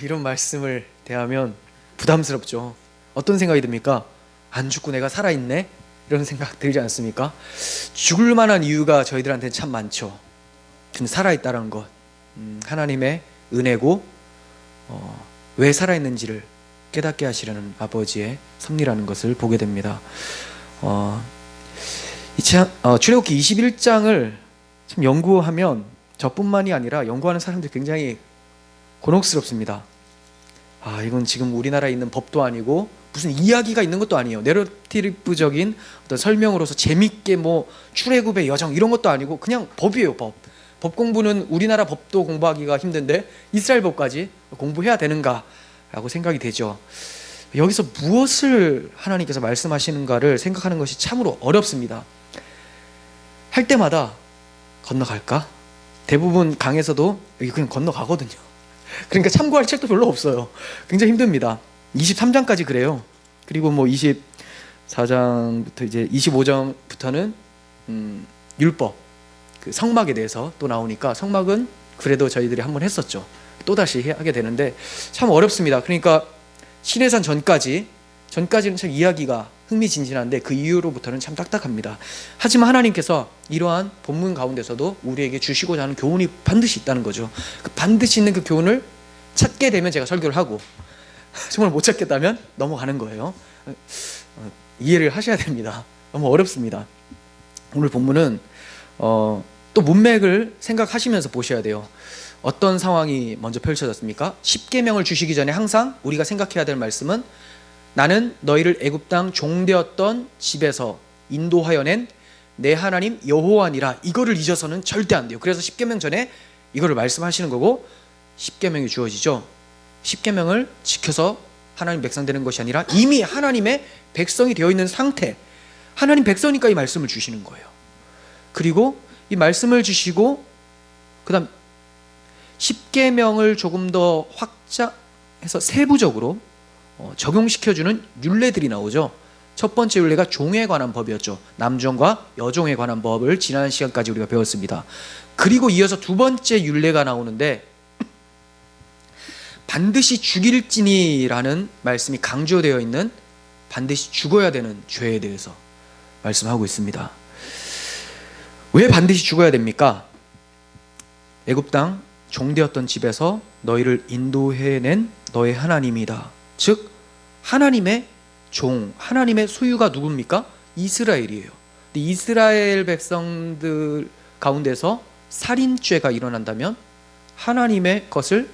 이런 말씀을 대하면 부담스럽죠. 어떤 생각이 듭니까? 안 죽고 내가 살아있네? 이런 생각 들지 않습니까? 죽을 만한 이유가 저희들한테는 참 많죠. 근데 살아있다는 것, 하나님의 은혜고, 왜 살아있는지를 깨닫게 하시려는 아버지의 섭리라는 것을 보게 됩니다. 출애굽기 21장을 참 연구하면 저뿐만이 아니라 연구하는 사람들이 굉장히 곤혹스럽습니다. 이건 지금 우리나라에 있는 법도 아니고 무슨 이야기가 있는 것도 아니에요. 내러티브적인 어떤 설명으로서 재밌게 출애굽의 여정 이런 것도 아니고 그냥 법이에요. 법 공부는 우리나라 법도 공부하기가 힘든데 이스라엘 법까지 공부해야 되는가라고 생각이 되죠. 여기서 무엇을 하나님께서 말씀하시는가를 생각하는 것이 참으로 어렵습니다. 할 때마다 건너갈까? 대부분 강에서도 여기 그냥 건너가거든요. 그러니까 참고할 책도 별로 없어요. 굉장히 힘듭니다. 23장까지 그래요. 그리고 24장부터 이제 25장부터는 율법, 그 성막에 대해서 또 나오니까 성막은 그래도 저희들이 한번 했었죠. 또다시 하게 되는데 참 어렵습니다. 그러니까 시내산 전까지는 참 이야기가 흥미진진한데 그 이후로부터는 참 딱딱합니다. 하지만 하나님께서 이러한 본문 가운데서도 우리에게 주시고자 하는 교훈이 반드시 있다는 거죠. 반드시 있는 그 교훈을 찾게 되면 제가 설교를 하고 정말 못 찾겠다면 넘어가는 거예요. 이해를 하셔야 됩니다. 너무 어렵습니다. 오늘 본문은 또 문맥을 생각하시면서 보셔야 돼요. 어떤 상황이 먼저 펼쳐졌습니까? 십계명을 주시기 전에 항상 우리가 생각해야 될 말씀은 나는 너희를 애굽 땅 종되었던 집에서 인도하여 낸 내 하나님 여호와니라. 이거를 잊어서는 절대 안 돼요. 그래서 십계명 전에 이거를 말씀하시는 거고 십계명이 주어지죠. 십계명을 지켜서 하나님 백성 되는 것이 아니라 이미 하나님의 백성이 되어 있는 상태, 하나님 백성이니까 이 말씀을 주시는 거예요. 그리고 이 말씀을 주시고 그다음 십계명을 조금 더 확장해서 세부적으로 적용시켜주는 율례들이 나오죠. 첫 번째 율례가 종에 관한 법이었죠. 남종과 여종에 관한 법을 지난 시간까지 우리가 배웠습니다. 그리고 이어서 두 번째 율례가 나오는데 반드시 죽일지니라는 말씀이 강조되어 있는 반드시 죽어야 되는 죄에 대해서 말씀하고 있습니다. 왜 반드시 죽어야 됩니까? 애굽 땅 종되었던 집에서 너희를 인도해낸 너의 하나님이다. 즉 하나님의 종, 하나님의 소유가 누굽니까? 이스라엘이에요. 근데 이스라엘 백성들 가운데서 살인죄가 일어난다면 하나님의 것을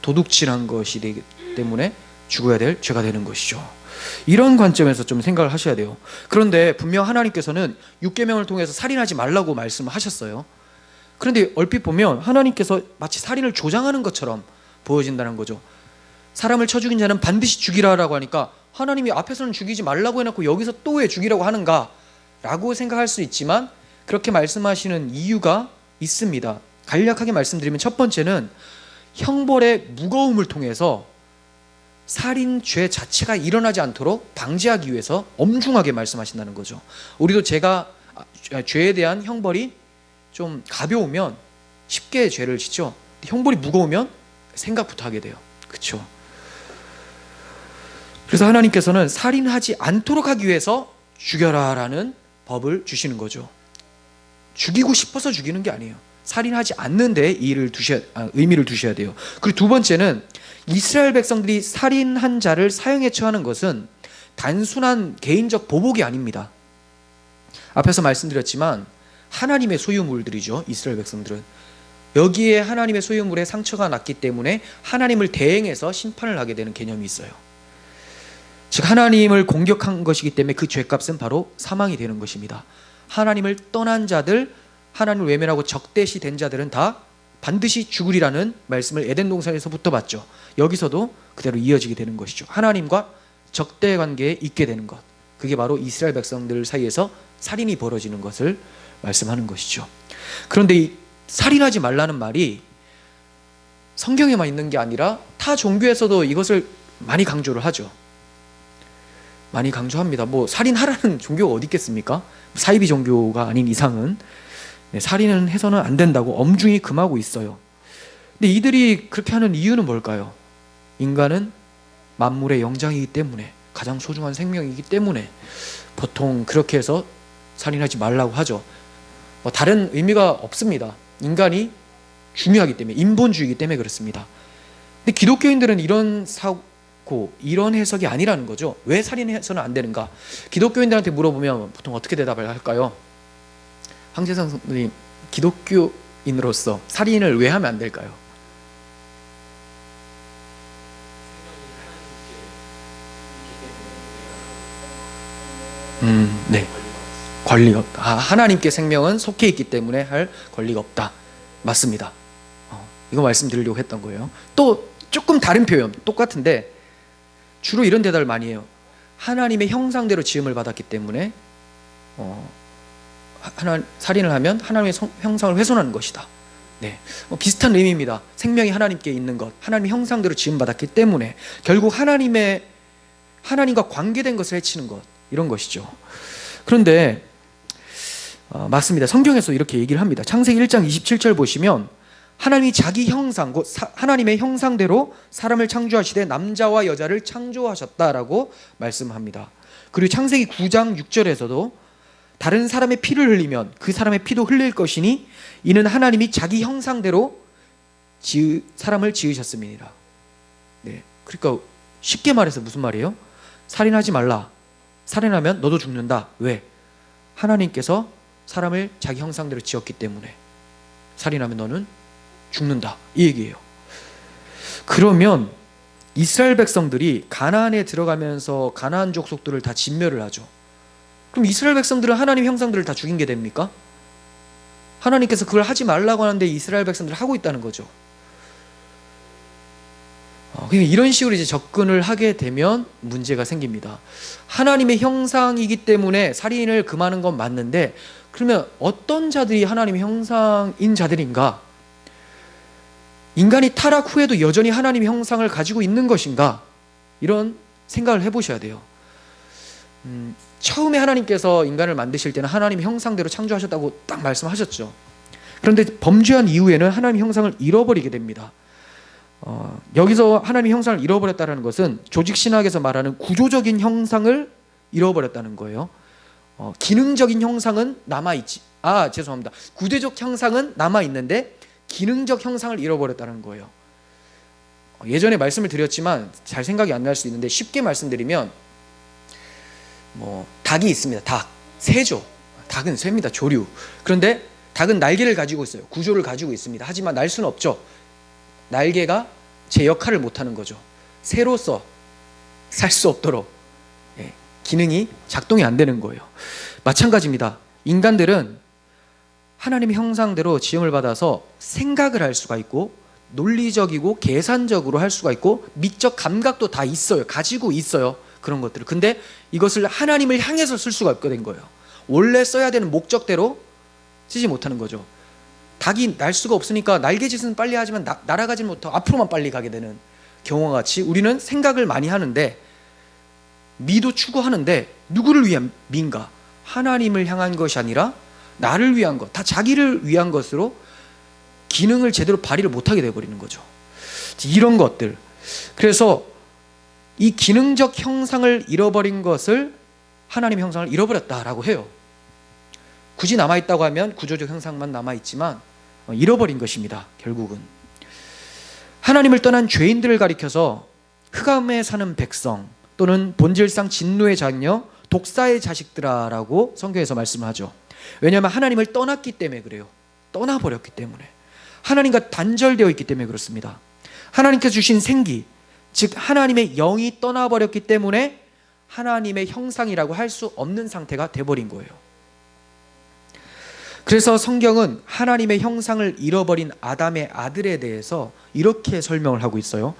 도둑질한 것이 되기 때문에 죽어야 될 죄가 되는 것이죠. 이런 관점에서 좀 생각을 하셔야 돼요. 그런데 분명 하나님께서는 율계명을 통해서 살인하지 말라고 말씀을 하셨어요. 그런데 얼핏 보면 하나님께서 마치 살인을 조장하는 것처럼 보여진다는 거죠. 사람을 쳐 죽인 자는 반드시 죽이라라고 하니까 하나님이 앞에서는 죽이지 말라고 해놓고 여기서 또 왜 죽이라고 하는가 라고 생각할 수 있지만 그렇게 말씀하시는 이유가 있습니다. 간략하게 말씀드리면 첫 번째는 형벌의 무거움을 통해서 살인죄 자체가 일어나지 않도록 방지하기 위해서 엄중하게 말씀하신다는 거죠. 우리도 죄에 대한 형벌이 좀 가벼우면 쉽게 죄를 짓죠. 형벌이 무거우면 생각부터 하게 돼요. 그렇죠? 그래서 하나님께서는 살인하지 않도록 하기 위해서 죽여라라는 법을 주시는 거죠. 죽이고 싶어서 죽이는 게 아니에요. 살인하지 않는 데 의미를 두셔야 돼요. 그리고 두 번째는 이스라엘 백성들이 살인한 자를 사형에 처하는 것은 단순한 개인적 보복이 아닙니다. 앞에서 말씀드렸지만 하나님의 소유물들이죠. 이스라엘 백성들은 여기에 하나님의 소유물에 상처가 났기 때문에 하나님을 대행해서 심판을 하게 되는 개념이 있어요. 즉 하나님을 공격한 것이기 때문에 그 죄값은 바로 사망이 되는 것입니다. 하나님을 떠난 자들, 하나님을 외면하고 적대시 된 자들은 다 반드시 죽으리라는 말씀을 에덴 동산에서부터 봤죠. 여기서도 그대로 이어지게 되는 것이죠. 하나님과 적대 관계에 있게 되는 것, 그게 바로 이스라엘 백성들 사이에서 살인이 벌어지는 것을 말씀하는 것이죠. 그런데 이 살인하지 말라는 말이 성경에만 있는 게 아니라 타 종교에서도 이것을 많이 강조를 하죠. 많이 강조합니다. 살인하라는 종교가 어디 있겠습니까? 사이비 종교가 아닌 이상은 살인은 해서는 안 된다고 엄중히 금하고 있어요. 근데 이들이 그렇게 하는 이유는 뭘까요? 인간은 만물의 영장이기 때문에, 가장 소중한 생명이기 때문에 보통 그렇게 해서 살인하지 말라고 하죠. 다른 의미가 없습니다. 인간이 중요하기 때문에, 인본주의이기 때문에 그렇습니다. 근데 기독교인들은 이런 사고, 이런 해석이 아니라는 거죠. 왜 살인해서는 안 되는가? 기독교인들한테 물어보면 보통 어떻게 대답을 할까요? 황재성 선생님, 기독교인으로서 살인을 왜 하면 안 될까요? 네. 권리가 없다. 하나님께 생명은 속해 있기 때문에 할 권리가 없다. 맞습니다. 이거 말씀드리려고 했던 거예요. 또 조금 다른 표현, 똑같은데 주로 이런 대답을 많이 해요. 하나님의 형상대로 지음을 받았기 때문에 살인을 하면 하나님의 형상을 훼손하는 것이다. 네, 비슷한 의미입니다. 생명이 하나님께 있는 것, 하나님의 형상대로 지음받았기 때문에 결국 하나님과 관계된 것을 해치는 것, 이런 것이죠. 그런데 맞습니다. 성경에서 이렇게 얘기를 합니다. 창세기 1장 27절 보시면 하나님이 자기 형상, 곧 하나님의 형상대로 사람을 창조하시되 남자와 여자를 창조하셨다라고 말씀합니다. 그리고 창세기 9장 6절에서도 다른 사람의 피를 흘리면 그 사람의 피도 흘릴 것이니 이는 하나님이 자기 형상대로 사람을 지으셨습니다. 네, 그러니까 쉽게 말해서 무슨 말이에요? 살인하지 말라. 살인하면 너도 죽는다. 왜? 하나님께서 사람을 자기 형상대로 지었기 때문에 살인하면 너는 죽는다, 이 얘기예요. 그러면 이스라엘 백성들이 가나안에 들어가면서 가나안 족속들을 다 진멸을 하죠. 그럼 이스라엘 백성들은 하나님 형상들을 다 죽인 게 됩니까? 하나님께서 그걸 하지 말라고 하는데 이스라엘 백성들을 하고 있다는 거죠. 이런 식으로 이제 접근을 하게 되면 문제가 생깁니다. 하나님의 형상이기 때문에 살인을 금하는 건 맞는데, 그러면 어떤 자들이 하나님의 형상인 자들인가? 인간이 타락 후에도 여전히 하나님의 형상을 가지고 있는 것인가? 이런 생각을 해보셔야 돼요. 처음에 하나님께서 인간을 만드실 때는 하나님의 형상대로 창조하셨다고 딱 말씀하셨죠. 그런데 범죄한 이후에는 하나님의 형상을 잃어버리게 됩니다. 여기서 하나님의 형상을 잃어버렸다는 것은 조직신학에서 말하는 구조적인 형상을 잃어버렸다는 거예요. 기능적인 형상은 남아있지, 죄송합니다. 구조적 형상은 남아있는데 기능적 형상을 잃어버렸다는 거예요. 예전에 말씀을 드렸지만 잘 생각이 안 날 수 있는데 쉽게 말씀드리면 닭이 있습니다. 닭, 새죠. 닭은 새입니다. 조류. 그런데 닭은 날개를 가지고 있어요. 구조를 가지고 있습니다. 하지만 날 수는 없죠. 날개가 제 역할을 못하는 거죠. 새로서 살 수 없도록 기능이 작동이 안 되는 거예요. 마찬가지입니다. 인간들은 하나님의 형상대로 지음을 받아서 생각을 할 수가 있고 논리적이고 계산적으로 할 수가 있고 미적 감각도 다 있어요. 가지고 있어요. 그런 것들을. 근데 이것을 하나님을 향해서 쓸 수가 없게 된 거예요. 원래 써야 되는 목적대로 쓰지 못하는 거죠. 닭이 날 수가 없으니까 날개짓은 빨리 하지만 날아가지 못하고 앞으로만 빨리 가게 되는 경우와 같이 우리는 생각을 많이 하는데, 미도 추구하는데 누구를 위한 미인가? 하나님을 향한 것이 아니라 나를 위한 것, 다 자기를 위한 것으로 기능을 제대로 발휘를 못하게 되어버리는 거죠. 이런 것들. 그래서 이 기능적 형상을 잃어버린 것을 하나님의 형상을 잃어버렸다라고 해요. 굳이 남아있다고 하면 구조적 형상만 남아있지만 잃어버린 것입니다. 결국은 하나님을 떠난 죄인들을 가리켜서 흑암에 사는 백성 또는 본질상 진노의 자녀, 독사의 자식들아라고 성경에서 말씀하죠. 왜냐하면 하나님을 떠났기 때문에 그래요. 떠나버렸기 때문에, 하나님과 단절되어 있기 때문에 그렇습니다. 하나님께서 주신 생기, 즉 하나님의 영이 떠나버렸기 때문에 하나님의 형상이라고 할 수 없는 상태가 돼버린 거예요. 그래서 성경은 하나님의 형상을 잃어버린 아담의 아들에 대해서 이렇게 설명을 하고 있어요.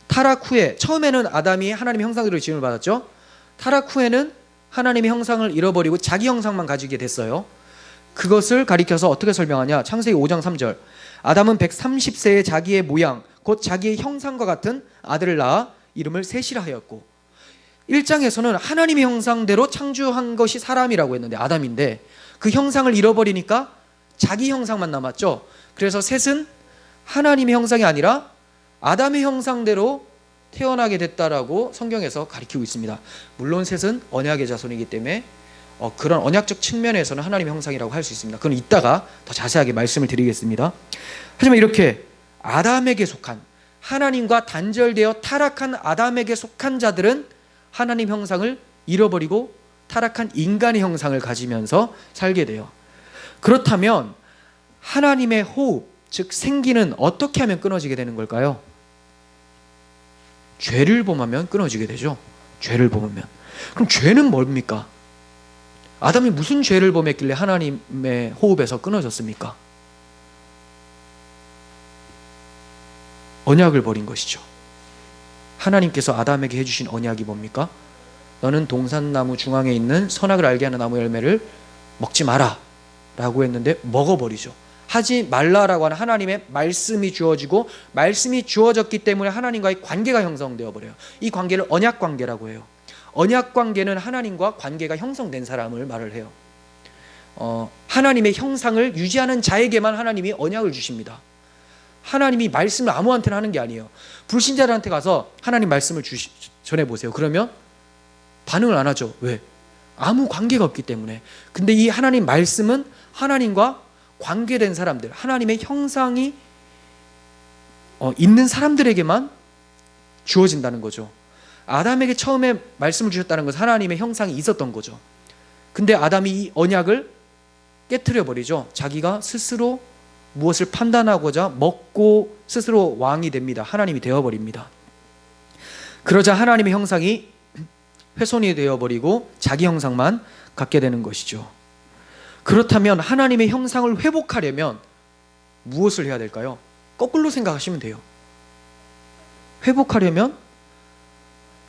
타락 후에, 처음에는 아담이 하나님의 형상대로 지음을 받았죠. 타락 후에는 하나님의 형상을 잃어버리고 자기 형상만 가지게 됐어요. 그것을 가리켜서 어떻게 설명하냐? 창세기 5장 3절. 아담은 130세에 자기의 모양, 곧 자기의 형상과 같은 아들을 낳아 이름을 셋이라 하였고, 1장에서는 하나님의 형상대로 창조한 것이 사람이라고 했는데, 아담인데 그 형상을 잃어버리니까 자기 형상만 남았죠. 그래서 셋은 하나님의 형상이 아니라 아담의 형상대로 태어나게 됐다라고 성경에서 가리키고 있습니다. 물론 셋은 언약의 자손이기 때문에 그런 언약적 측면에서는 하나님의 형상이라고 할 수 있습니다. 그건 이따가 더 자세하게 말씀을 드리겠습니다. 하지만 이렇게 아담에게 속한, 하나님과 단절되어 타락한 아담에게 속한 자들은 하나님 형상을 잃어버리고 타락한 인간의 형상을 가지면서 살게 돼요. 그렇다면 하나님의 호흡, 즉 생기는 어떻게 하면 끊어지게 되는 걸까요? 죄를 범하면 끊어지게 되죠. 죄를 범하면. 그럼 죄는 뭡니까? 아담이 무슨 죄를 범했길래 하나님의 호흡에서 끊어졌습니까? 언약을 버린 것이죠. 하나님께서 아담에게 해주신 언약이 뭡니까? 너는 동산나무 중앙에 있는 선악을 알게 하는 나무 열매를 먹지 마라 라고 했는데 먹어버리죠. 하지 말라라고 하는 하나님의 말씀이 주어지고, 말씀이 주어졌기 때문에 하나님과의 관계가 형성되어 버려요. 이 관계를 언약 관계라고 해요. 언약 관계는 하나님과 관계가 형성된 사람을 말을 해요. 하나님의 형상을 유지하는 자에게만 하나님이 언약을 주십니다. 하나님이 말씀을 아무한테나 하는 게 아니에요. 불신자들한테 가서 하나님 말씀을 전해보세요. 그러면 반응을 안 하죠. 왜? 아무 관계가 없기 때문에. 근데 이 하나님 말씀은 하나님과 관계된 사람들, 하나님의 형상이 있는 사람들에게만 주어진다는 거죠. 아담에게 처음에 말씀을 주셨다는 것은 하나님의 형상이 있었던 거죠. 근데 아담이 이 언약을 깨트려 버리죠. 자기가 스스로 무엇을 판단하고자 먹고 스스로 왕이 됩니다. 하나님이 되어버립니다. 그러자 하나님의 형상이 훼손이 되어버리고 자기 형상만 갖게 되는 것이죠. 그렇다면 하나님의 형상을 회복하려면 무엇을 해야 될까요? 거꾸로 생각하시면 돼요. 회복하려면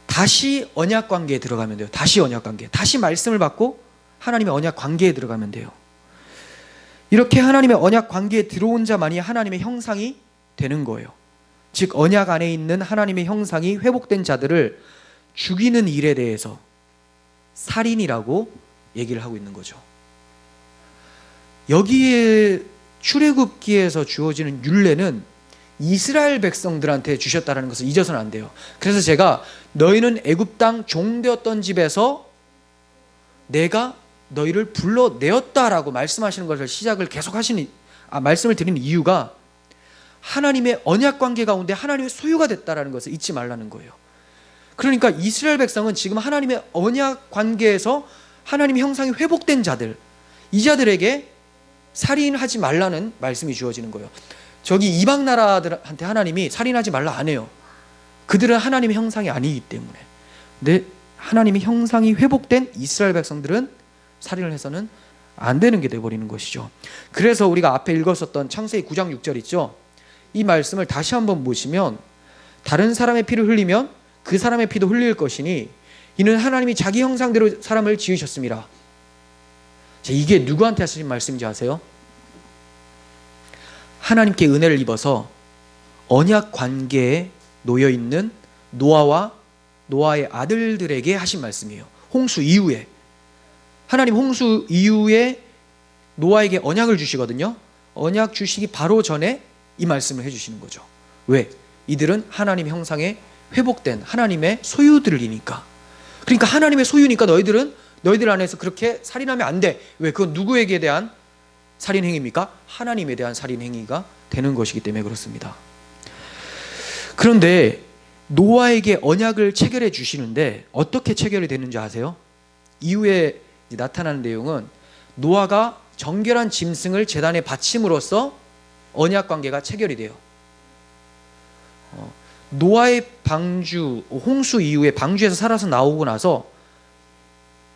다시 언약 관계에 들어가면 돼요. 다시 언약 관계, 다시 말씀을 받고 하나님의 언약 관계에 들어가면 돼요. 이렇게 하나님의 언약 관계에 들어온 자만이 하나님의 형상이 되는 거예요. 즉 언약 안에 있는 하나님의 형상이 회복된 자들을 죽이는 일에 대해서 살인이라고 얘기를 하고 있는 거죠. 여기에 출애굽기에서 주어지는 율례는 이스라엘 백성들한테 주셨다는 것을 잊어서는 안 돼요. 그래서 제가 너희는 애굽 땅 종되었던 집에서 내가 너희를 불러내었다라고 말씀하시는 것을 시작을 계속 말씀을 드리는 이유가 하나님의 언약 관계 가운데 하나님의 소유가 됐다라는 것을 잊지 말라는 거예요. 그러니까 이스라엘 백성은 지금 하나님의 언약 관계에서 하나님의 형상이 회복된 자들, 이 자들에게 살인하지 말라는 말씀이 주어지는 거예요. 저기 이방 나라들한테 하나님이 살인하지 말라 안 해요. 그들은 하나님의 형상이 아니기 때문에. 근데 하나님의 형상이 회복된 이스라엘 백성들은 살인을 해서는 안 되는 게 되어버리는 것이죠. 그래서 우리가 앞에 읽었었던 창세기 9장 6절 있죠. 이 말씀을 다시 한번 보시면 다른 사람의 피를 흘리면 그 사람의 피도 흘릴 것이니 이는 하나님이 자기 형상대로 사람을 지으셨습니다. 자, 이게 누구한테 하신 말씀인지 아세요? 하나님께 은혜를 입어서 언약 관계에 놓여있는 노아와 노아의 아들들에게 하신 말씀이에요. 홍수 이후에. 하나님 홍수 이후에 노아에게 언약을 주시거든요. 언약 주시기 바로 전에 이 말씀을 해주시는 거죠. 왜? 이들은 하나님 형상에 회복된 하나님의 소유들이니까. 그러니까 하나님의 소유니까 너희들 안에서 그렇게 살인하면 안 돼. 왜? 그건 누구에게 대한 살인행위입니까? 하나님에 대한 살인행위가 되는 것이기 때문에 그렇습니다. 그런데 노아에게 언약을 체결해 주시는데 어떻게 체결이 되는지 아세요? 이후에 나타나는 내용은 노아가 정결한 짐승을 제단에 바침으로써 언약 관계가 체결이 돼요. 노아의 방주, 홍수 이후에 방주에서 살아서 나오고 나서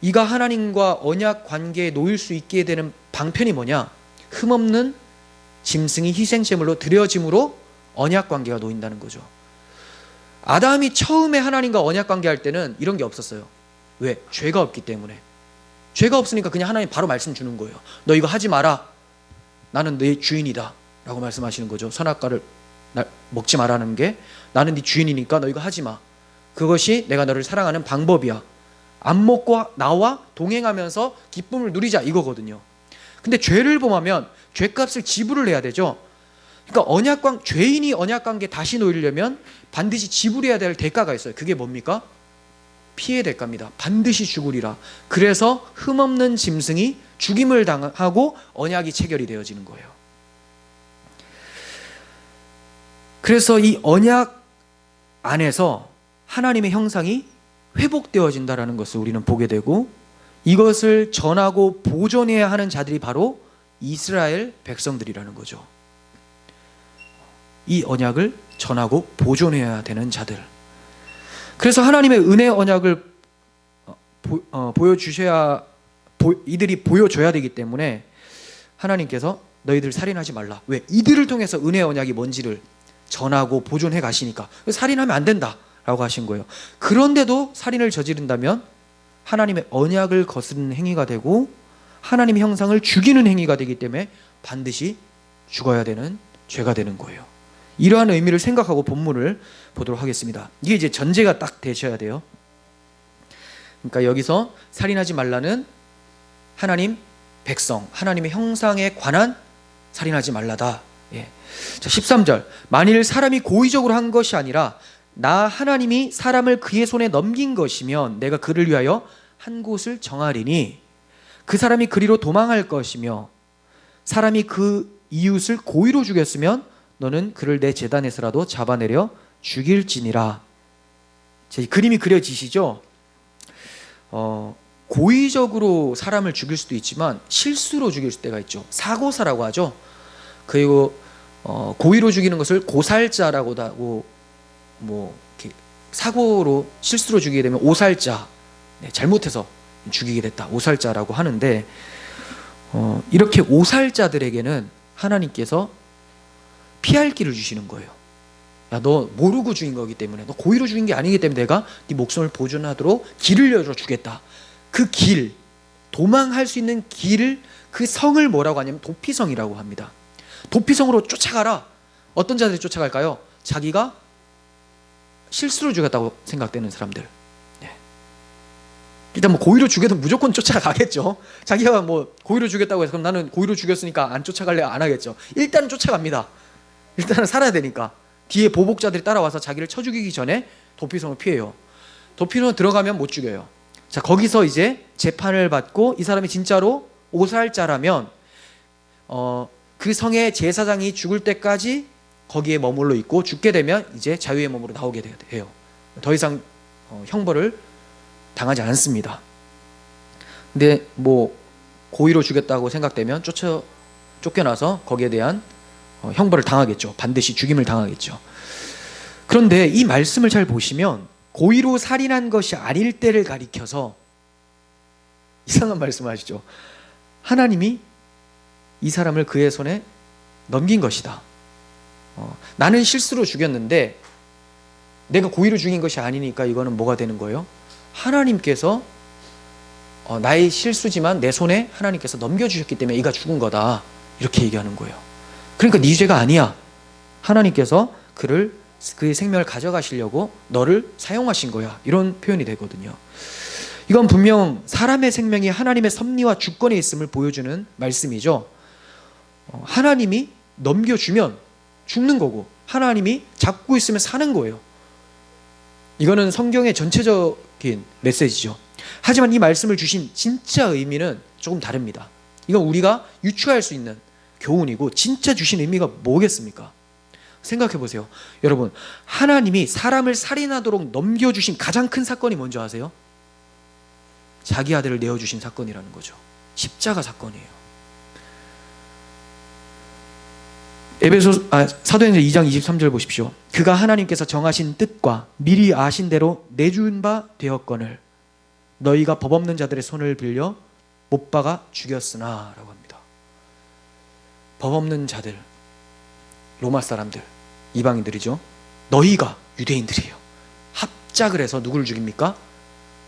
이가 하나님과 언약 관계에 놓일 수 있게 되는 방편이 뭐냐? 흠없는 짐승이 희생제물로 드려짐으로 언약 관계가 놓인다는 거죠. 아담이 처음에 하나님과 언약 관계할 때는 이런 게 없었어요. 왜? 죄가 없기 때문에. 죄가 없으니까 그냥 하나님 바로 말씀 주는 거예요. 너 이거 하지 마라. 나는 네 주인이다 라고 말씀하시는 거죠. 선악과를 먹지 말라는 게 나는 네 주인이니까 너 이거 하지 마. 그것이 내가 너를 사랑하는 방법이야. 안 먹고 나와 동행하면서 기쁨을 누리자 이거거든요. 근데 죄를 범하면 죄값을 지불을 해야 되죠. 그러니까 죄인이 언약 관계 다시 놓으려면 반드시 지불해야 될 대가가 있어요. 그게 뭡니까? 피해 대가입니다. 반드시 죽으리라. 그래서 흠없는 짐승이 죽임을 당하고 언약이 체결이 되어지는 거예요. 그래서 이 언약 안에서 하나님의 형상이 회복되어진다는 것을 우리는 보게 되고, 이것을 전하고 보존해야 하는 자들이 바로 이스라엘 백성들이라는 거죠. 이 언약을 전하고 보존해야 되는 자들. 그래서 하나님의 은혜 언약을 이들이 보여줘야 되기 때문에 하나님께서 너희들 살인하지 말라. 왜? 이들을 통해서 은혜 언약이 뭔지를 전하고 보존해 가시니까. 살인하면 안 된다라고 하신 거예요. 그런데도 살인을 저지른다면 하나님의 언약을 거스르는 행위가 되고 하나님의 형상을 죽이는 행위가 되기 때문에 반드시 죽어야 되는 죄가 되는 거예요. 이러한 의미를 생각하고 본문을 보도록 하겠습니다. 이게 이제 전제가 딱 되셔야 돼요. 그러니까 여기서 살인하지 말라는 하나님 백성, 하나님의 형상에 관한 살인하지 말라다. 예. 자, 13절. 만일 사람이 고의적으로 한 것이 아니라 나 하나님이 사람을 그의 손에 넘긴 것이면 내가 그를 위하여 한 곳을 정하리니 그 사람이 그리로 도망할 것이며 사람이 그 이웃을 고의로 죽였으면 너는 그를 내 제단에서라도 잡아내려 죽일지니라. 그림이 그려지시죠? 고의적으로 사람을 죽일 수도 있지만 실수로 죽일 때가 있죠. 사고사라고 하죠. 그리고 고의로 죽이는 것을 고살자라고 하고, 이렇게 사고로 실수로 죽이게 되면 오살자, 잘못해서 죽이게 됐다, 오살자라고 하는데, 이렇게 오살자들에게는 하나님께서 피할 길을 주시는 거예요. 야, 너 모르고 죽인 거기 때문에, 너 고의로 죽인 게 아니기 때문에 내가 네 목숨을 보존하도록 길을 열어 주겠다. 그 길, 도망할 수 있는 길을, 그 성을 뭐라고 하냐면 도피성이라고 합니다. 도피성으로 쫓아가라. 어떤 자들이 쫓아갈까요? 자기가 실수로 죽였다고 생각되는 사람들. 일단 고의로 죽여도 무조건 쫓아가겠죠. 자기가 고의로 죽였다고 해서 그럼 나는 고의로 죽였으니까 안 쫓아갈래? 안 하겠죠. 일단은 쫓아갑니다. 일단은 살아야 되니까. 뒤에 보복자들이 따라와서 자기를 쳐 죽이기 전에 도피성을 피해요. 도피성으로 들어가면 못 죽여요. 자, 거기서 이제 재판을 받고 이 사람이 진짜로 오살자라면 그 성의 제사장이 죽을 때까지 거기에 머물러 있고, 죽게 되면 이제 자유의 몸으로 나오게 돼요. 더 이상 형벌을 당하지 않습니다. 근데 고의로 죽였다고 생각되면 쫓겨나서 거기에 대한 형벌을 당하겠죠. 반드시 죽임을 당하겠죠. 그런데 이 말씀을 잘 보시면 고의로 살인한 것이 아닐 때를 가리켜서 이상한 말씀하시죠. 하나님이 이 사람을 그의 손에 넘긴 것이다. 나는 실수로 죽였는데 내가 고의로 죽인 것이 아니니까 이거는 뭐가 되는 거예요? 하나님께서 나의 실수지만 내 손에 하나님께서 넘겨주셨기 때문에 이가 죽은 거다. 이렇게 얘기하는 거예요. 그러니까 네 죄가 아니야. 하나님께서 그의 생명을 가져가시려고 너를 사용하신 거야. 이런 표현이 되거든요. 이건 분명 사람의 생명이 하나님의 섭리와 주권에 있음을 보여주는 말씀이죠. 하나님이 넘겨주면 죽는 거고 하나님이 잡고 있으면 사는 거예요. 이거는 성경의 전체적인 메시지죠. 하지만 이 말씀을 주신 진짜 의미는 조금 다릅니다. 이건 우리가 유추할 수 있는 교훈이고, 진짜 주신 의미가 뭐겠습니까? 생각해 보세요. 여러분, 하나님이 사람을 살인하도록 넘겨주신 가장 큰 사건이 뭔지 아세요? 자기 아들을 내어주신 사건이라는 거죠. 십자가 사건이에요. 사도행전 2장 23절 보십시오. 그가 하나님께서 정하신 뜻과 미리 아신 대로 내준 바 되었거늘 너희가 법 없는 자들의 손을 빌려 못 박아 죽였으나 라고 합니다. 법 없는 자들, 로마 사람들, 이방인들이죠. 너희가, 유대인들이에요. 합작을 해서 누구를 죽입니까?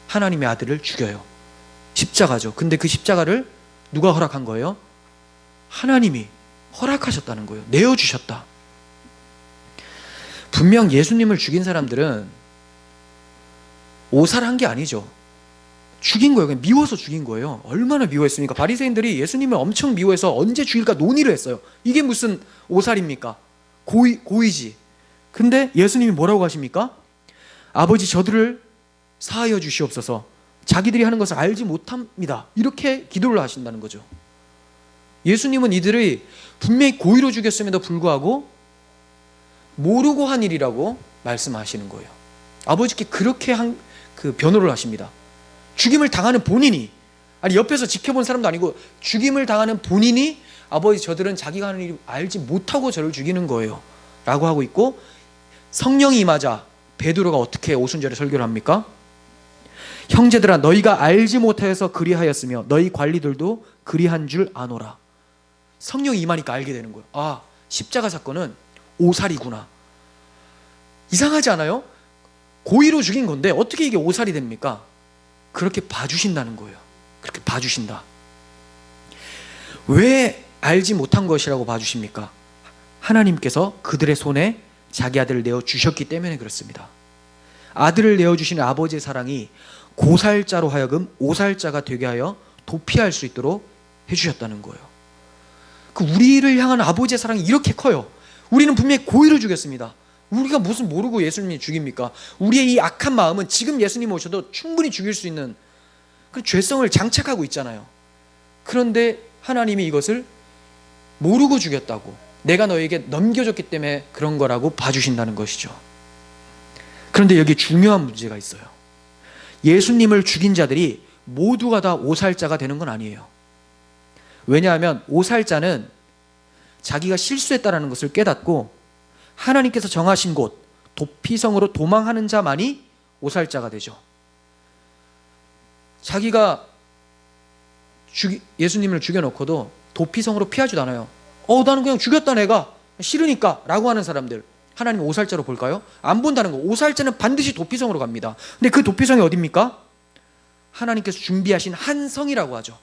하나님의 아들을 죽여요. 십자가죠. 근데 그 십자가를 누가 허락한 거예요? 하나님이 허락하셨다는 거예요. 내어주셨다. 분명 예수님을 죽인 사람들은 오살한 게 아니죠. 죽인 거예요. 그냥 미워서 죽인 거예요. 얼마나 미워했습니까? 바리새인들이 예수님을 엄청 미워해서 언제 죽일까 논의를 했어요. 이게 무슨 오살입니까? 고이지. 근데 예수님이 뭐라고 하십니까? 아버지, 저들을 사하여 주시옵소서. 자기들이 하는 것을 알지 못합니다. 이렇게 기도를 하신다는 거죠. 예수님은 이들이 분명히 고의로 죽였음에도 불구하고 모르고 한 일이라고 말씀하시는 거예요. 아버지께 그렇게 그 변호를 하십니다. 죽임을 당하는 본인이, 아니 옆에서 지켜본 사람도 아니고 죽임을 당하는 본인이 아버지, 저들은 자기가 하는 일을 알지 못하고 저를 죽이는 거예요 라고 하고 있고, 성령이 임하자 베드로가 어떻게 오순절에 설교를 합니까? 형제들아, 너희가 알지 못하여서 그리하였으며 너희 관리들도 그리한 줄 아노라. 성령이 임하니까 알게 되는 거예요. 아, 십자가 사건은 오살이구나. 이상하지 않아요? 고의로 죽인 건데 어떻게 이게 오살이 됩니까? 그렇게 봐주신다는 거예요. 그렇게 봐주신다. 왜 알지 못한 것이라고 봐주십니까? 하나님께서 그들의 손에 자기 아들을 내어주셨기 때문에 그렇습니다. 아들을 내어주시는 아버지의 사랑이 고살자로 하여금 오살자가 되게 하여 도피할 수 있도록 해주셨다는 거예요. 그 우리를 향한 아버지의 사랑이 이렇게 커요. 우리는 분명히 고의로 죽였습니다. 우리가 무슨 모르고 예수님이 죽입니까? 우리의 이 악한 마음은 지금 예수님 오셔도 충분히 죽일 수 있는 그 죄성을 장착하고 있잖아요. 그런데 하나님이 이것을 모르고 죽였다고, 내가 너에게 넘겨줬기 때문에 그런 거라고 봐주신다는 것이죠. 그런데 여기 중요한 문제가 있어요. 예수님을 죽인 자들이 모두가 다 오살자가 되는 건 아니에요. 왜냐하면 오살자는 자기가 실수했다는 것을 깨닫고 하나님께서 정하신 곳 도피성으로 도망하는 자만이 오살자가 되죠. 자기가 예수님을 죽여놓고도 도피성으로 피하지도 않아요. 나는 그냥 죽였다, 내가 싫으니까 라고 하는 사람들, 하나님 오살자로 볼까요? 안 본다는 거. 오살자는 반드시 도피성으로 갑니다. 근데 그 도피성이 어디입니까? 하나님께서 준비하신 한 성이라고 하죠.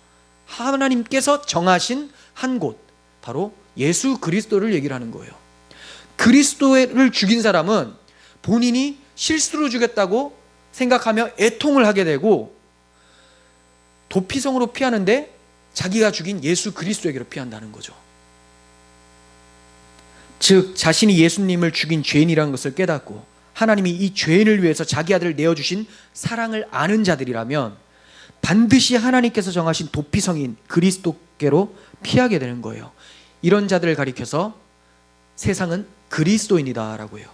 하나님께서 정하신 한 곳, 바로 예수 그리스도를 얘기를 하는 거예요. 그리스도를 죽인 사람은 본인이 실수로 죽였다고 생각하며 애통을 하게 되고, 도피성으로 피하는데 자기가 죽인 예수 그리스도에게로 피한다는 거죠. 즉 자신이 예수님을 죽인 죄인이라는 것을 깨닫고 하나님이 이 죄인을 위해서 자기 아들을 내어주신 사랑을 아는 자들이라면 반드시 하나님께서 정하신 도피성인 그리스도께로 피하게 되는 거예요. 이런 자들을 가리켜서 세상은 그리스도인이다 라고 해요.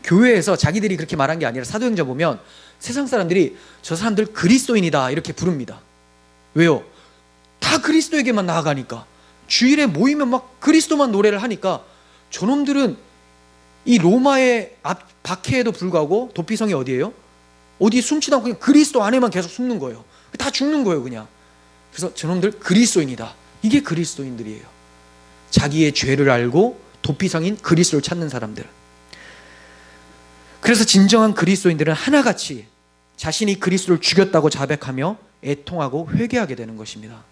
교회에서 자기들이 그렇게 말한 게 아니라 사도행전 보면 세상 사람들이 저 사람들 그리스도인이다 이렇게 부릅니다. 왜요? 다 그리스도에게만 나아가니까, 주일에 모이면 막 그리스도만 노래를 하니까 저놈들은 이 로마의 박해에도 불구하고 도피성이 어디예요? 어디 숨지도 않고 그냥 그리스도 안에만 계속 숨는 거예요. 다 죽는 거예요 그냥. 그래서 저놈들 그리스도인이다. 이게 그리스도인들이에요. 자기의 죄를 알고 도피성인 그리스도를 찾는 사람들. 그래서 진정한 그리스도인들은 하나같이 자신이 그리스도를 죽였다고 자백하며 애통하고 회개하게 되는 것입니다.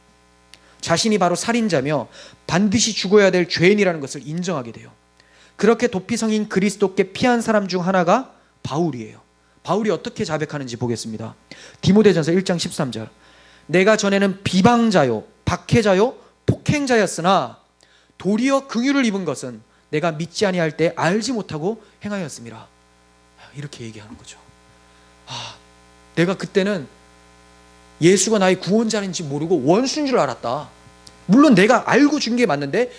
자신이 바로 살인자며 반드시 죽어야 될 죄인이라는 것을 인정하게 돼요. 그렇게 도피성인 그리스도께 피한 사람 중 하나가 바울이에요. 바울이 어떻게 자백하는지 보겠습니다. 디모데전서 1장 13절. 내가 전에는 비방자요 박해자요 폭행자였으나 도리어 긍휼을 입은 것은 내가 믿지 아니할 때 알지 못하고 행하였음이라. 이렇게 얘기하는 거죠. 내가 그때는 예수가 나의 구원자인지 모르고 원수인 줄 알았다. 물론 내가 알고 죽인 게 맞는데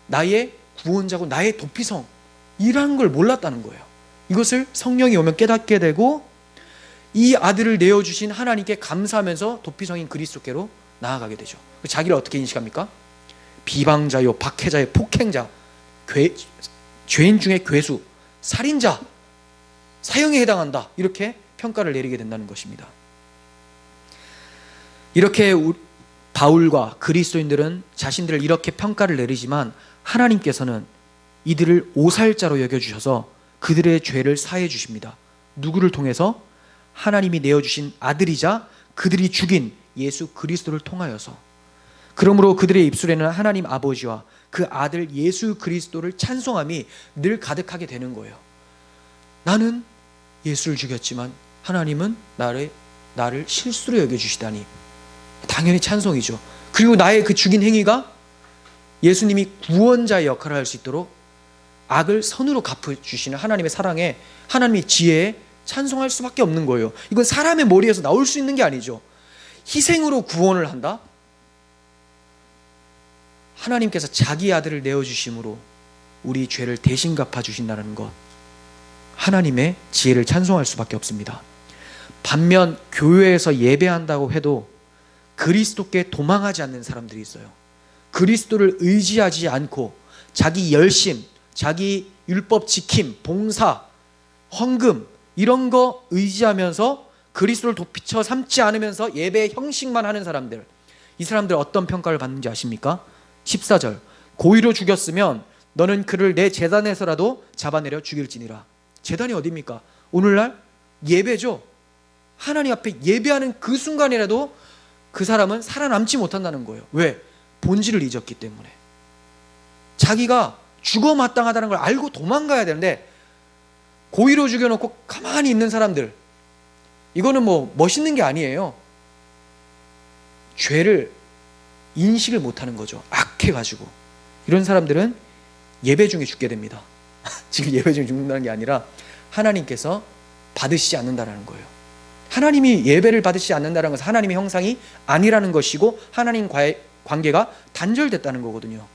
나의 구원자고 나의 도피성이라는 걸 몰랐다는 거예요. 이것을 성령이 오면 깨닫게 되고 이 아들을 내어주신 하나님께 감사하면서 도피성인 그리스도께로 나아가게 되죠. 자기를 어떻게 인식합니까? 비방자요 박해자요 폭행자, 죄인 중에 괴수, 살인자, 사형에 해당한다, 이렇게 평가를 내리게 된다는 것입니다. 이렇게 바울과 그리스도인들은 자신들을 이렇게 평가를 내리지만 하나님께서는 이들을 오살자로 여겨주셔서 그들의 죄를 사해 주십니다. 누구를 통해서? 하나님이 내어주신 아들이자 그들이 죽인 예수 그리스도를 통하여서. 그러므로 그들의 입술에는 하나님 아버지와 그 아들 예수 그리스도를 찬송함이 늘 가득하게 되는 거예요. 나는 예수를 죽였지만 하나님은 나를 실수로 여겨주시다니. 당연히 찬송이죠. 그리고 나의 그 죽인 행위가 예수님이 구원자의 역할을 할 수 있도록 악을 선으로 갚아주시는 하나님의 사랑에, 하나님의 지혜에 찬송할 수밖에 없는 거예요. 이건 사람의 머리에서 나올 수 있는 게 아니죠. 희생으로 구원을 한다? 하나님께서 자기 아들을 내어주심으로 우리 죄를 대신 갚아주신다는 것, 하나님의 지혜를 찬송할 수밖에 없습니다. 반면 교회에서 예배한다고 해도 그리스도께 도망하지 않는 사람들이 있어요. 그리스도를 의지하지 않고 자기 열심, 자기 율법 지킴, 봉사, 헌금 이런 거 의지하면서 그리스도를 도피처 삼지 않으면서 예배의 형식만 하는 사람들, 이 사람들 어떤 평가를 받는지 아십니까? 14절, 고의로 죽였으면 너는 그를 내 제단에서라도 잡아내려 죽일지니라. 제단이 어디입니까? 오늘날 예배죠. 하나님 앞에 예배하는 그 순간이라도 그 사람은 살아남지 못한다는 거예요. 왜? 본질을 잊었기 때문에. 자기가 죽어 마땅하다는 걸 알고 도망가야 되는데 고의로 죽여놓고 가만히 있는 사람들, 이거는 뭐 멋있는 게 아니에요. 죄를 인식을 못하는 거죠. 악해가지고. 이런 사람들은 예배 중에 죽게 됩니다. 지금 예배 중에 죽는다는 게 아니라 하나님께서 받으시지 않는다는 거예요. 하나님이 예배를 받으시지 않는다는 것은 하나님의 형상이 아니라는 것이고 하나님과의 관계가 단절됐다는 거거든요.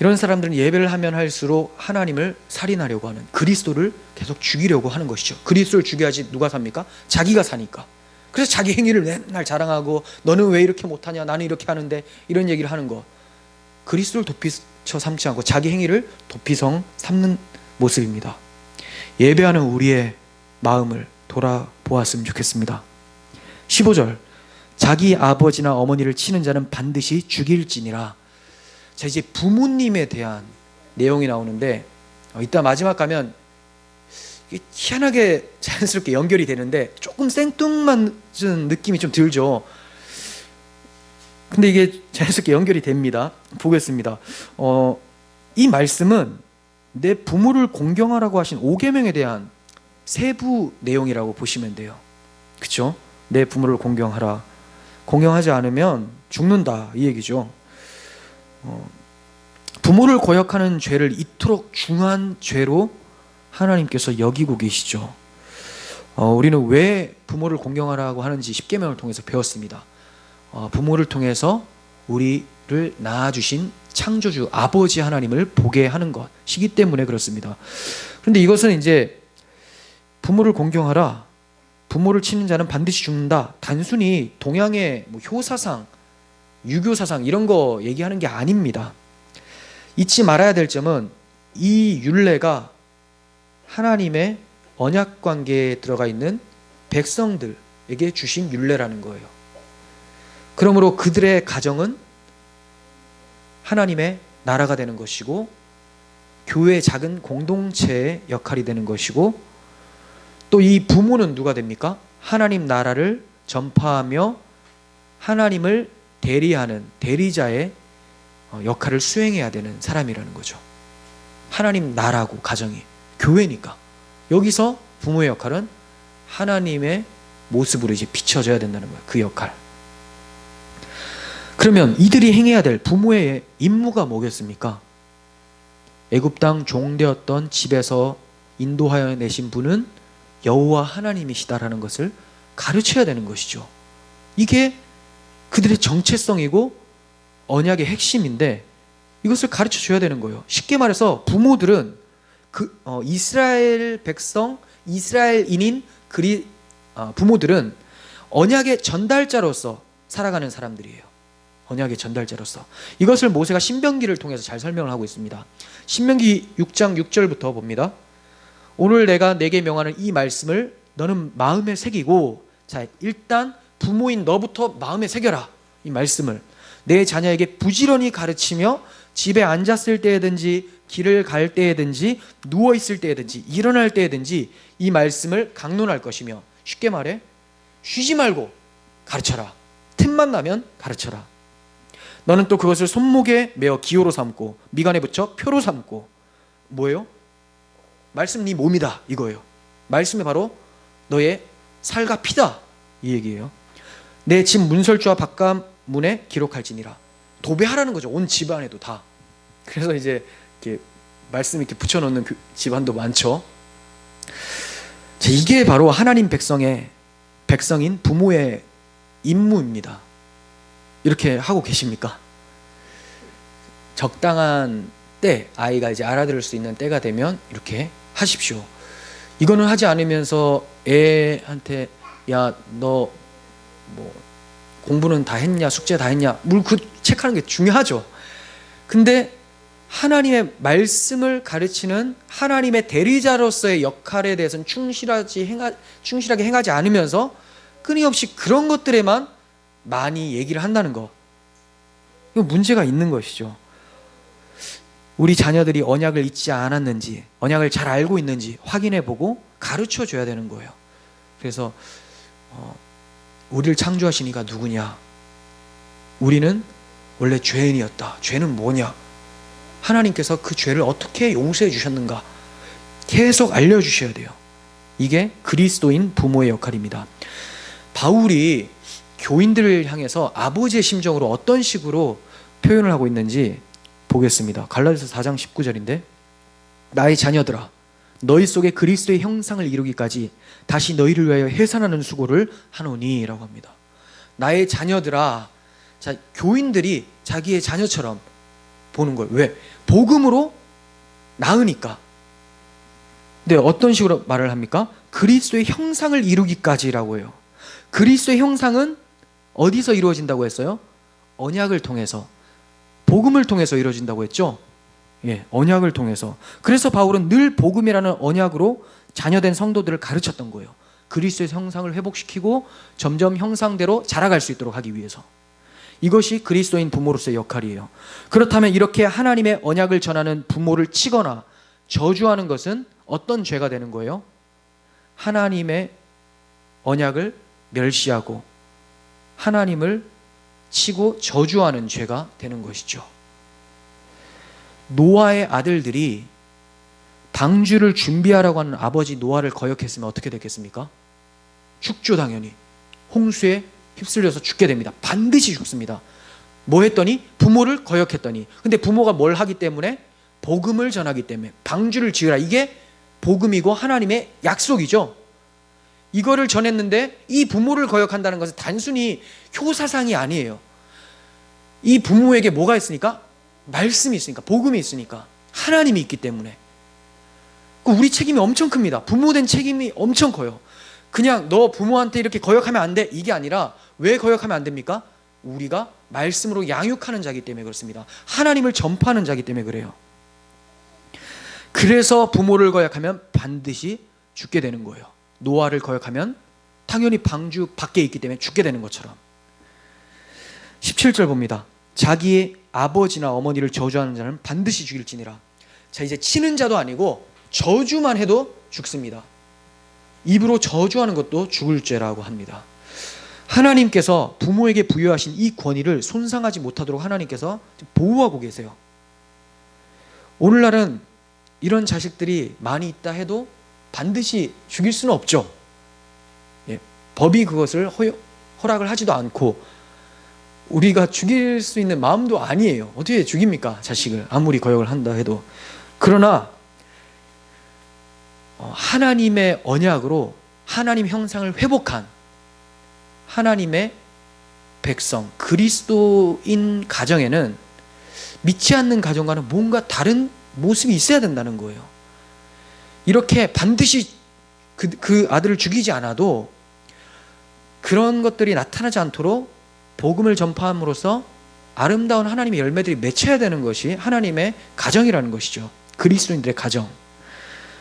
이런 사람들은 예배를 하면 할수록 하나님을 살인하려고 하는, 그리스도를 계속 죽이려고 하는 것이죠. 그리스도를 죽여야지 누가 삽니까? 자기가 사니까. 그래서 자기 행위를 맨날 자랑하고 너는 왜 이렇게 못하냐, 나는 이렇게 하는데, 이런 얘기를 하는 거. 그리스도를 도피처 삼지 않고 자기 행위를 도피성 삼는 모습입니다. 예배하는 우리의 마음을 돌아보았으면 좋겠습니다. 15절, 자기 아버지나 어머니를 치는 자는 반드시 죽일지니라. 자, 이제 부모님에 대한 내용이 나오는데 이따 마지막 가면 이게 희한하게 자연스럽게 연결이 되는데 조금 생뚱맞은 느낌이 좀 들죠. 근데 이게 자연스럽게 연결이 됩니다. 보겠습니다. 이 말씀은 내 부모를 공경하라고 하신 5계명에 대한 세부 내용이라고 보시면 돼요. 그렇죠? 내 부모를 공경하라. 공경하지 않으면 죽는다, 이 얘기죠. 부모를 거역하는 죄를 이토록 중한 죄로 하나님께서 여기고 계시죠. 우리는 왜 부모를 공경하라고 하는지 10계명을 통해서 배웠습니다. 부모를 통해서 우리를 낳아주신 창조주 아버지 하나님을 보게 하는 것이기 때문에 그렇습니다. 그런데 이것은 이제 부모를 공경하라, 부모를 치는 자는 반드시 죽는다, 단순히 동양의 뭐 효사상, 유교사상 이런 거 얘기하는 게 아닙니다. 잊지 말아야 될 점은 이 율례가 하나님의 언약 관계에 들어가 있는 백성들에게 주신 율례라는 거예요. 그러므로 그들의 가정은 하나님의 나라가 되는 것이고 교회의 작은 공동체의 역할이 되는 것이고 또 이 부모는 누가 됩니까? 하나님 나라를 전파하며 하나님을 대리하는 대리자의 역할을 수행해야 되는 사람이라는 거죠. 하나님 나라고 가정이 교회니까 여기서 부모의 역할은 하나님의 모습으로 이제 비춰져야 된다는 거예요. 그 역할. 그러면 이들이 행해야 될 부모의 임무가 뭐겠습니까? 애굽 땅 종되었던 집에서 인도하여 내신 분은 여호와 하나님이시다라는 것을 가르쳐야 되는 것이죠. 이게 그들의 정체성이고 언약의 핵심인데 이것을 가르쳐 줘야 되는 거예요. 쉽게 말해서 부모들은 이스라엘 백성, 이스라엘인인 부모들은 언약의 전달자로서 살아가는 사람들이에요. 언약의 전달자로서. 이것을 모세가 신명기를 통해서 잘 설명을 하고 있습니다. 신명기 6장 6절부터 봅니다. 오늘 내가 내게 명하는 이 말씀을 너는 마음에 새기고, 자, 일단 부모인 너부터 마음에 새겨라. 이 말씀을 내 자녀에게 부지런히 가르치며 집에 앉았을 때든지 길을 갈 때든지 누워있을 때든지 일어날 때든지 이 말씀을 강론할 것이며, 쉽게 말해 쉬지 말고 가르쳐라. 틈만 나면 가르쳐라. 너는 또 그것을 손목에 메어 기호로 삼고 미간에 붙여 표로 삼고. 뭐예요? 말씀 네 몸이다 이거예요. 말씀이 바로 너의 살과 피다 이 얘기예요. 내 집 문설주와 바깥문에 기록할지니라. 도배하라는 거죠. 온 집안에도 다. 그래서 이제 이렇게 말씀 이렇게 붙여놓는 집안도 많죠. 자, 이게 바로 하나님 백성인 부모의 임무입니다. 이렇게 하고 계십니까? 적당한 때, 아이가 이제 알아들을 수 있는 때가 되면 이렇게 하십시오. 이거는 하지 않으면서 애한테 야, 너 뭐 공부는 다 했냐, 숙제 다 했냐, 그 체크하는 게 중요하죠. 근데 하나님의 말씀을 가르치는 하나님의 대리자로서의 역할에 대해서는 충실하게 행하지 않으면서 끊임없이 그런 것들에만 많이 얘기를 한다는 거, 이거 문제가 있는 것이죠. 우리 자녀들이 언약을 잊지 않았는지, 언약을 잘 알고 있는지 확인해보고 가르쳐 줘야 되는 거예요. 그래서 우리를 창조하신 이가 누구냐? 우리는 원래 죄인이었다. 죄는 뭐냐? 하나님께서 그 죄를 어떻게 용서해 주셨는가 계속 알려주셔야 돼요. 이게 그리스도인 부모의 역할입니다. 바울이 교인들을 향해서 아버지의 심정으로 어떤 식으로 표현을 하고 있는지 보겠습니다. 갈라디아서 4장 19절인데, 나의 자녀들아, 너희 속에 그리스도의 형상을 이루기까지 다시 너희를 위하여 해산하는 수고를 하노니 라고 합니다. 나의 자녀들아. 자, 교인들이 자기의 자녀처럼 보는 거예요. 왜? 복음으로 낳으니까. 근데 어떤 식으로 말을 합니까? 그리스도의 형상을 이루기까지라고 해요. 그리스도의 형상은 어디서 이루어진다고 했어요? 언약을 통해서, 복음을 통해서 이루어진다고 했죠. 예, 언약을 통해서. 그래서 바울은 늘 복음이라는 언약으로 자녀된 성도들을 가르쳤던 거예요. 그리스도의 형상을 회복시키고 점점 형상대로 자라갈 수 있도록 하기 위해서. 이것이 그리스도인 부모로서의 역할이에요. 그렇다면 이렇게 하나님의 언약을 전하는 부모를 치거나 저주하는 것은 어떤 죄가 되는 거예요? 하나님의 언약을 멸시하고 하나님을 치고 저주하는 죄가 되는 것이죠. 노아의 아들들이 방주를 준비하라고 하는 아버지 노아를 거역했으면 어떻게 됐겠습니까? 죽죠, 당연히. 홍수에 휩쓸려서 죽게 됩니다. 반드시 죽습니다. 뭐 했더니? 부모를 거역했더니. 근데 부모가 뭘 하기 때문에? 복음을 전하기 때문에. 방주를 지으라. 이게 복음이고 하나님의 약속이죠. 이거를 전했는데 이 부모를 거역한다는 것은 단순히 효사상이 아니에요. 이 부모에게 뭐가 있으니까? 말씀이 있으니까, 복음이 있으니까, 하나님이 있기 때문에. 우리 책임이 엄청 큽니다. 부모된 책임이 엄청 커요. 그냥 너 부모한테 이렇게 거역하면 안 돼, 이게 아니라 왜 거역하면 안 됩니까? 우리가 말씀으로 양육하는 자기 때문에 그렇습니다. 하나님을 전파하는 자기 때문에 그래요. 그래서 부모를 거역하면 반드시 죽게 되는 거예요. 노아를 거역하면 당연히 방주 밖에 있기 때문에 죽게 되는 것처럼. 17절 봅니다. 자기의 아버지나 어머니를 저주하는 자는 반드시 죽일지니라. 자, 이제 치는 자도 아니고 저주만 해도 죽습니다. 입으로 저주하는 것도 죽을 죄라고 합니다. 하나님께서 부모에게 부여하신 이 권위를 손상하지 못하도록 하나님께서 보호하고 계세요. 오늘날은 이런 자식들이 많이 있다 해도 반드시 죽일 수는 없죠. 예, 법이 그것을 허락을 하지도 않고 우리가 죽일 수 있는 마음도 아니에요. 어떻게 죽입니까? 자식을 아무리 거역을 한다 해도. 그러나 하나님의 언약으로 하나님 형상을 회복한 하나님의 백성, 그리스도인 가정에는 믿지 않는 가정과는 뭔가 다른 모습이 있어야 된다는 거예요. 이렇게 반드시 그 아들을 죽이지 않아도 그런 것들이 나타나지 않도록 복음을 전파함으로써 아름다운 하나님의 열매들이 맺혀야 되는 것이 하나님의 가정이라는 것이죠. 그리스도인들의 가정.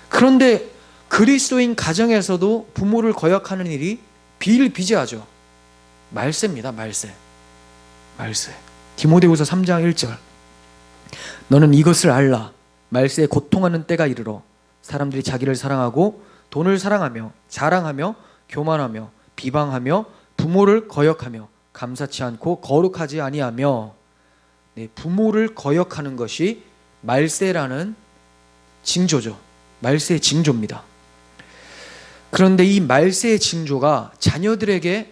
그런데 그리스도인 가정에서도 부모를 거역하는 일이 비일비재하죠. 말세입니다. 말세. 디모데후서 3장 1절. 너는 이것을 알라. 말세에 고통하는 때가 이르러 사람들이 자기를 사랑하고 돈을 사랑하며 자랑하며 교만하며 비방하며 부모를 거역하며 감사치 않고 거룩하지 아니하며. 네, 부모를 거역하는 것이 말세라는 징조죠. 말세의 징조입니다. 그런데 이 말세의 징조가 자녀들에게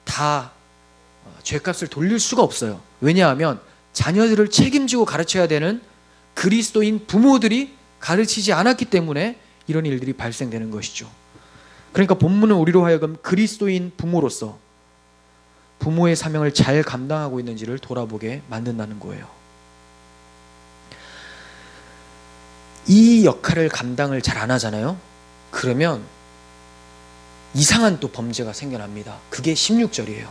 다 죄값을 돌릴 수가 없어요. 왜냐하면 자녀들을 책임지고 가르쳐야 되는 그리스도인 부모들이 가르치지 않았기 때문에 이런 일들이 발생되는 것이죠. 그러니까 본문은 우리로 하여금 그리스도인 부모로서 부모의 사명을 잘 감당하고 있는지를 돌아보게 만든다는 거예요. 이 역할을 감당을 잘 안 하잖아요. 그러면 이상한 또 범죄가 생겨납니다. 그게 16절이에요.